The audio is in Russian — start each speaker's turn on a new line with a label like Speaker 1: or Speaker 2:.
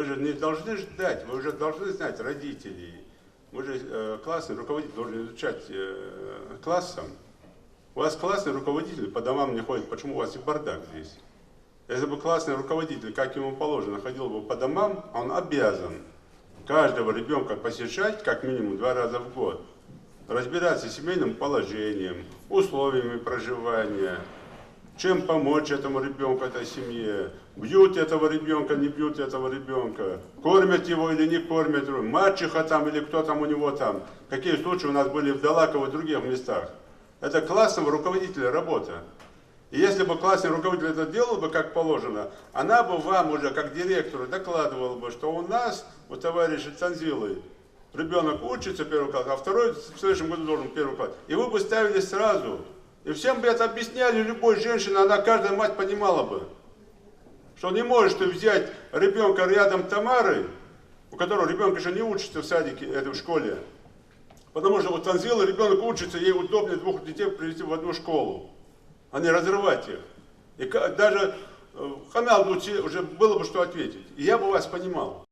Speaker 1: же не должны ждать, вы уже должны знать родителей. Мы же классный руководитель должен изучать классом. У вас классный руководитель по домам не ходит, почему у вас и бардак здесь? Если бы классный руководитель, как ему положено, ходил бы по домам, он обязан каждого ребенка посещать как минимум 2 раза в год, разбираться с семейным положением, условиями проживания, чем помочь этому ребенку, этой семье, бьют этого ребенка, не бьют этого ребенка, кормят его или не кормят, мачеха там или кто там у него там. Какие случаи у нас были в Далаково и других местах. Это классного руководителя работа. И если бы классный руководитель это делал бы как положено, она бы вам уже как директору докладывала бы, что у нас, у товарища Танзилы, ребенок учится первый класс, а второй в следующем году должен первый класс. И вы бы ставили сразу. И всем бы это объясняли, любой женщине, она, каждая мать понимала бы, что не можешь ты взять ребенка рядом Тамары, у которого ребенок еще не учится в садике, это в школе, потому что у Танзилы ребенок учится, ей удобнее 2 детей привести в одну школу, а не разрывать их. И даже Хамял уже было бы что ответить. И я бы вас понимал.